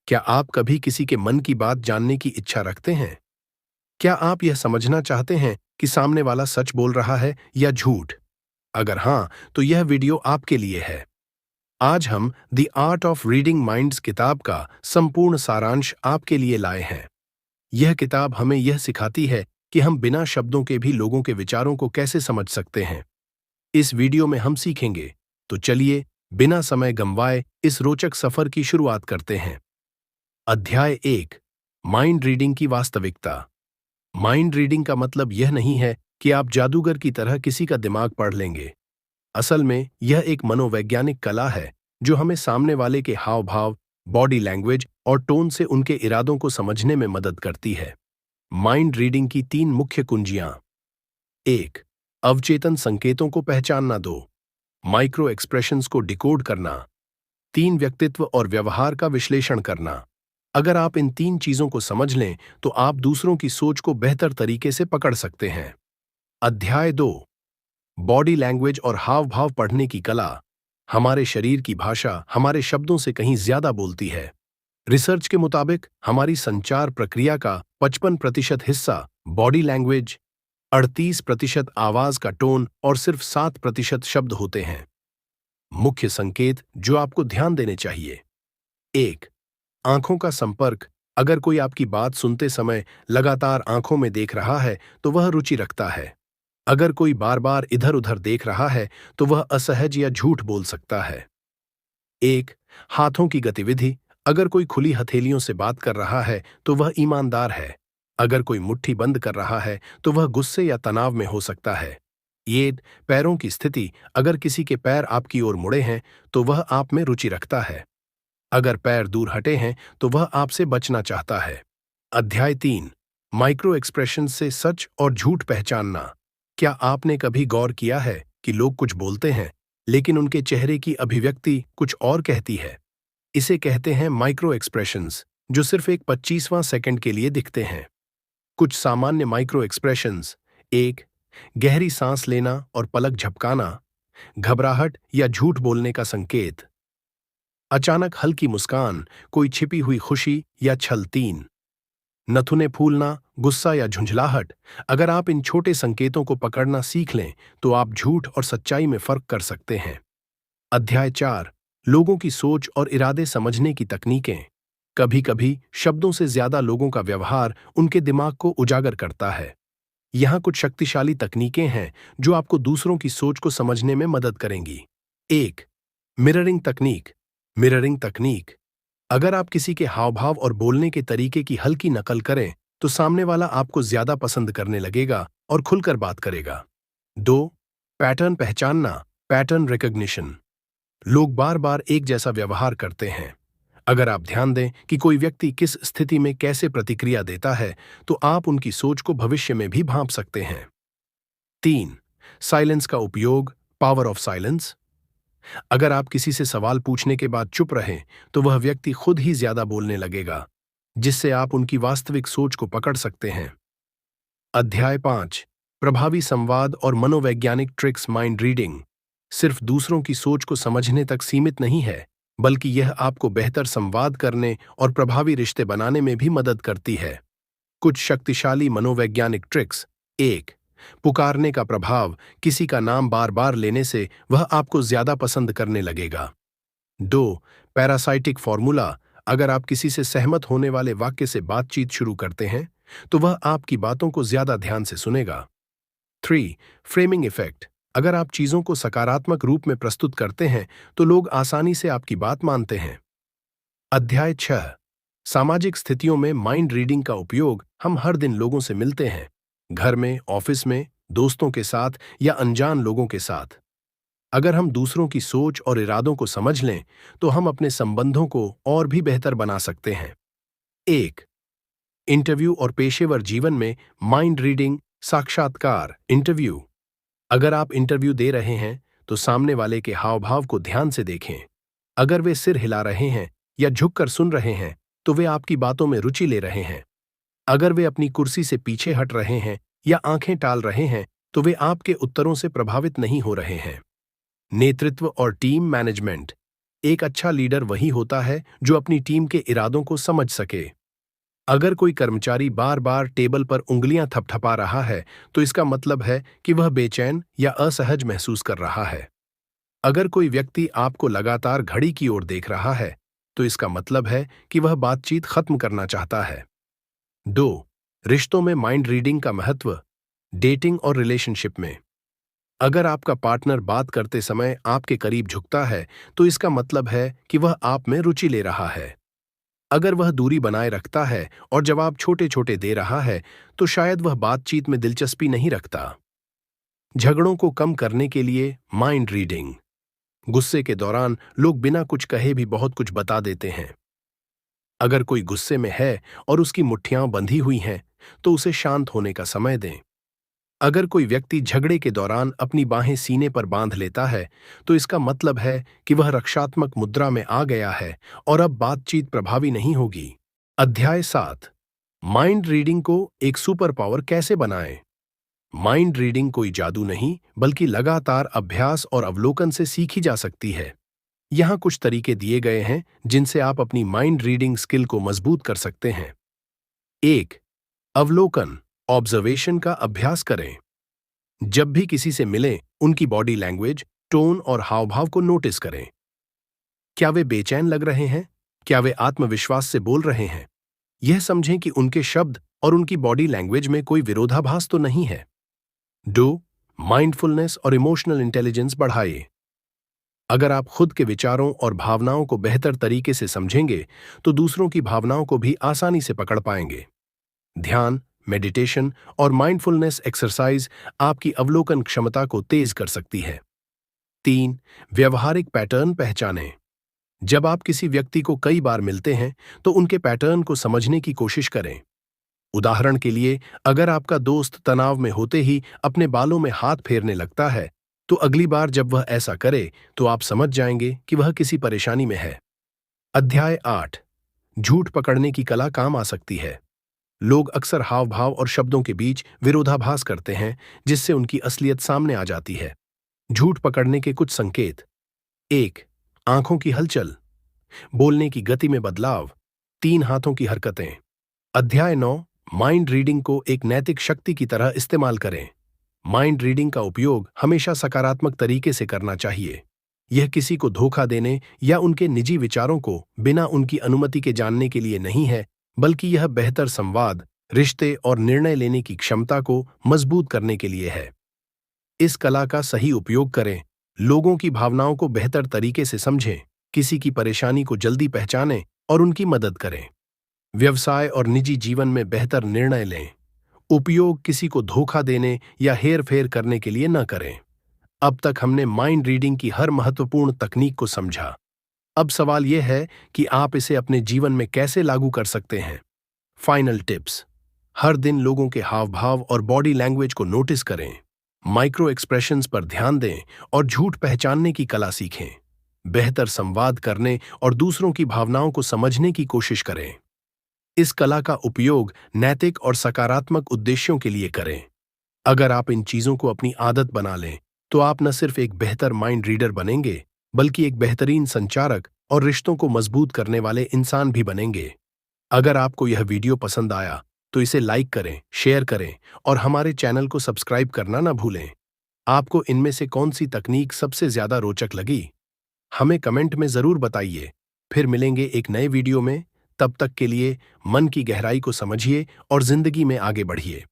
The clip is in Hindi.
क्या आप कभी किसी के मन की बात जानने की इच्छा रखते हैं? क्या आप यह समझना चाहते हैं कि सामने वाला सच बोल रहा है या झूठ? अगर हाँ, तो यह वीडियो आपके लिए है। आज हम the art of reading minds किताब का संपूर्ण सारांश आपके लिए लाए हैं। यह किताब हमें यह सिखाती है कि हम बिना शब्दों के भी लोगों के विचारों को कैसे समझ सकते हैं। इस वीडियो में हम सीखेंगे, तो चलिए बिना समय गंवाए इस रोचक सफर की शुरुआत करते हैं। अध्याय 1, माइंड रीडिंग की वास्तविकता। माइंड रीडिंग का मतलब यह नहीं है कि आप जादूगर की तरह किसी का दिमाग पढ़ लेंगे। असल में यह एक मनोवैज्ञानिक कला है जो हमें सामने वाले के हाव भाव, बॉडी लैंग्वेज और टोन से उनके इरादों को समझने में मदद करती है। माइंड रीडिंग की 3 मुख्य कुंजियां। 1, अवचेतन संकेतों को पहचानना। 2, माइक्रो एक्सप्रेशंस को डिकोड करना। 3, व्यक्तित्व और व्यवहार का विश्लेषण करना। अगर आप इन 3 चीजों को समझ लें तो आप दूसरों की सोच को बेहतर तरीके से पकड़ सकते हैं। अध्याय 2, बॉडी लैंग्वेज और हाव भाव पढ़ने की कला। हमारे शरीर की भाषा हमारे शब्दों से कहीं ज्यादा बोलती है। रिसर्च के मुताबिक हमारी संचार प्रक्रिया का 55% हिस्सा बॉडी लैंग्वेज, 38% आवाज का टोन और सिर्फ 7% शब्द होते हैं। मुख्य संकेत जो आपको ध्यान देने चाहिए। 1, आंखों का संपर्क। अगर कोई आपकी बात सुनते समय लगातार आंखों में देख रहा है तो वह रुचि रखता है। अगर कोई बार बार इधर उधर देख रहा है तो वह असहज या झूठ बोल सकता है। 1, हाथों की गतिविधि। अगर कोई खुली हथेलियों से बात कर रहा है तो वह ईमानदार है। अगर कोई मुट्ठी बंद कर रहा है तो वह गुस्से या तनाव में हो सकता है। ये पैरों की स्थिति। अगर किसी के पैर आपकी ओर मुड़े हैं तो वह आप में रुचि रखता है। अगर पैर दूर हटे हैं तो वह आपसे बचना चाहता है। अध्याय 3, माइक्रो एक्सप्रेशन से सच और झूठ पहचानना। क्या आपने कभी गौर किया है कि लोग कुछ बोलते हैं लेकिन उनके चेहरे की अभिव्यक्ति कुछ और कहती है? इसे कहते हैं माइक्रो एक्सप्रेशंस, जो सिर्फ एक 25वां सेकंड के लिए दिखते हैं। कुछ सामान्य माइक्रो एक्सप्रेशंस। 1, गहरी सांस लेना और पलक झपकाना, घबराहट या झूठ बोलने का संकेत। अचानक हल्की मुस्कान, कोई छिपी हुई खुशी या छल। 3, नथुने फूलना, गुस्सा या झुंझलाहट। अगर आप इन छोटे संकेतों को पकड़ना सीख लें तो आप झूठ और सच्चाई में फर्क कर सकते हैं। अध्याय 4, लोगों की सोच और इरादे समझने की तकनीकें। कभी कभी शब्दों से ज्यादा लोगों का व्यवहार उनके दिमाग को उजागर करता है। यहाँ कुछ शक्तिशाली तकनीकें हैं जो आपको दूसरों की सोच को समझने में मदद करेंगी। 1, मिररिंग तकनीक। मिररिंग तकनीक। अगर आप किसी के हावभाव और बोलने के तरीके की हल्की नकल करें तो सामने वाला आपको ज्यादा पसंद करने लगेगा और खुलकर बात करेगा। 2, पैटर्न पहचानना, पैटर्न रिकॉग्निशन। लोग बार बार एक जैसा व्यवहार करते हैं। अगर आप ध्यान दें कि कोई व्यक्ति किस स्थिति में कैसे प्रतिक्रिया देता है तो आप उनकी सोच को भविष्य में भी भांप सकते हैं। 3, साइलेंस का उपयोग, पावर ऑफ साइलेंस। अगर आप किसी से सवाल पूछने के बाद चुप रहें तो वह व्यक्ति खुद ही ज्यादा बोलने लगेगा, जिससे आप उनकी वास्तविक सोच को पकड़ सकते हैं। अध्याय 5, प्रभावी संवाद और मनोवैज्ञानिक ट्रिक्स। माइंड रीडिंग सिर्फ दूसरों की सोच को समझने तक सीमित नहीं है, बल्कि यह आपको बेहतर संवाद करने और प्रभावी रिश्ते बनाने में भी मदद करती है। कुछ शक्तिशाली मनोवैज्ञानिक ट्रिक्स। 1, पुकारने का प्रभाव। किसी का नाम बार बार लेने से वह आपको ज्यादा पसंद करने लगेगा। 2, पैरासाइटिक फॉर्मूला। अगर आप किसी से सहमत होने वाले वाक्य से बातचीत शुरू करते हैं तो वह आपकी बातों को ज्यादा ध्यान से सुनेगा। 3, फ्रेमिंग इफेक्ट। अगर आप चीजों को सकारात्मक रूप में प्रस्तुत करते हैं तो लोग आसानी से आपकी बात मानते हैं। अध्याय 6, सामाजिक स्थितियों में माइंड रीडिंग का उपयोग। हम हर दिन लोगों से मिलते हैं, घर में, ऑफिस में, दोस्तों के साथ या अनजान लोगों के साथ। अगर हम दूसरों की सोच और इरादों को समझ लें तो हम अपने संबंधों को और भी बेहतर बना सकते हैं। 1, इंटरव्यू और पेशेवर जीवन में माइंड रीडिंग। साक्षात्कार, इंटरव्यू। अगर आप इंटरव्यू दे रहे हैं तो सामने वाले के हाव भाव को ध्यान से देखें। अगर वे सिर हिला रहे हैं या झुककर सुन रहे हैं तो वे आपकी बातों में रुचि ले रहे हैं। अगर वे अपनी कुर्सी से पीछे हट रहे हैं या आंखें टाल रहे हैं तो वे आपके उत्तरों से प्रभावित नहीं हो रहे हैं। नेतृत्व और टीम मैनेजमेंट। एक अच्छा लीडर वही होता है जो अपनी टीम के इरादों को समझ सके। अगर कोई कर्मचारी बार बार टेबल पर उंगलियां थपथपा रहा है, तो इसका मतलब है कि वह बेचैन या असहज महसूस कर रहा है। अगर कोई व्यक्ति आपको लगातार घड़ी की ओर देख रहा है, तो इसका मतलब है कि वह बातचीत खत्म करना चाहता है। 2. रिश्तों में माइंड रीडिंग का महत्व। डेटिंग और रिलेशनशिप में अगर आपका पार्टनर बात करते समय आपके करीब झुकता है, तो इसका मतलब है कि वह आप में रुचि ले रहा है। अगर वह दूरी बनाए रखता है और जवाब छोटे छोटे दे रहा है, तो शायद वह बातचीत में दिलचस्पी नहीं रखता। झगड़ों को कम करने के लिए माइंड रीडिंग। गुस्से के दौरान लोग बिना कुछ कहे भी बहुत कुछ बता देते हैं। अगर कोई गुस्से में है और उसकी मुट्ठियां बंधी हुई हैं, तो उसे शांत होने का समय दें। अगर कोई व्यक्ति झगड़े के दौरान अपनी बाहें सीने पर बांध लेता है, तो इसका मतलब है कि वह रक्षात्मक मुद्रा में आ गया है और अब बातचीत प्रभावी नहीं होगी। अध्याय 7। माइंड रीडिंग को एक सुपर पावर कैसे बनाएं। माइंड रीडिंग कोई जादू नहीं, बल्कि लगातार अभ्यास और अवलोकन से सीखी जा सकती है। यहाँ कुछ तरीके दिए गए हैं जिनसे आप अपनी माइंड रीडिंग स्किल को मजबूत कर सकते हैं। 1. अवलोकन ऑब्जर्वेशन का अभ्यास करें। जब भी किसी से मिलें, उनकी बॉडी लैंग्वेज, टोन और हावभाव को नोटिस करें। क्या वे बेचैन लग रहे हैं? क्या वे आत्मविश्वास से बोल रहे हैं? यह समझें कि उनके शब्द और उनकी बॉडी लैंग्वेज में कोई विरोधाभास तो नहीं है। 2. माइंडफुलनेस और इमोशनल इंटेलिजेंस बढ़ाइए। अगर आप खुद के विचारों और भावनाओं को बेहतर तरीके से समझेंगे, तो दूसरों की भावनाओं को भी आसानी से पकड़ पाएंगे। ध्यान, मेडिटेशन और माइंडफुलनेस एक्सरसाइज आपकी अवलोकन क्षमता को तेज कर सकती है। 3. व्यवहारिक पैटर्न पहचानें। जब आप किसी व्यक्ति को कई बार मिलते हैं, तो उनके पैटर्न को समझने की कोशिश करें। उदाहरण के लिए, अगर आपका दोस्त तनाव में होते ही अपने बालों में हाथ फेरने लगता है, तो अगली बार जब वह ऐसा करे, तो आप समझ जाएंगे कि वह किसी परेशानी में है। अध्याय 8। झूठ पकड़ने की कला काम आ सकती है। लोग अक्सर हाव भाव और शब्दों के बीच विरोधाभास करते हैं, जिससे उनकी असलियत सामने आ जाती है। झूठ पकड़ने के कुछ संकेत। 1. आंखों की हलचल, बोलने की गति में बदलाव, 3 हाथों की हरकतें। अध्याय 9। माइंड रीडिंग को एक नैतिक शक्ति की तरह इस्तेमाल करें। माइंड रीडिंग का उपयोग हमेशा सकारात्मक तरीके से करना चाहिए। यह किसी को धोखा देने या उनके निजी विचारों को बिना उनकी अनुमति के जानने के लिए नहीं है, बल्कि यह बेहतर संवाद, रिश्ते और निर्णय लेने की क्षमता को मजबूत करने के लिए है। इस कला का सही उपयोग करें, लोगों की भावनाओं को बेहतर तरीके से समझें, किसी की परेशानी को जल्दी पहचानें और उनकी मदद करें। व्यवसाय और निजी जीवन में बेहतर निर्णय लें। उपयोग किसी को धोखा देने या हेरफेर करने के लिए न करें। अब तक हमने माइंड रीडिंग की हर महत्वपूर्ण तकनीक को समझा। अब सवाल यह है कि आप इसे अपने जीवन में कैसे लागू कर सकते हैं। Final tips. हर दिन लोगों के हाव भाव और बॉडी लैंग्वेज को नोटिस करें। माइक्रो एक्सप्रेशंस पर ध्यान दें और झूठ पहचानने की कला सीखें। बेहतर संवाद करने और दूसरों की भावनाओं को समझने की कोशिश करें। इस कला का उपयोग नैतिक और सकारात्मक उद्देश्यों के लिए करें। अगर आप इन चीजों को अपनी आदत बना लें, तो आप न सिर्फ एक बेहतर माइंड रीडर बनेंगे, बल्कि एक बेहतरीन संचारक और रिश्तों को मजबूत करने वाले इंसान भी बनेंगे। अगर आपको यह वीडियो पसंद आया, तो इसे लाइक करें, शेयर करें और हमारे चैनल को सब्सक्राइब करना न भूलें। आपको इनमें से कौन सी तकनीक सबसे ज्यादा रोचक लगी? हमें कमेंट में जरूर बताइए। फिर मिलेंगे एक नए वीडियो में। तब तक के लिए मन की गहराई को समझिए और जिंदगी में आगे बढ़िए।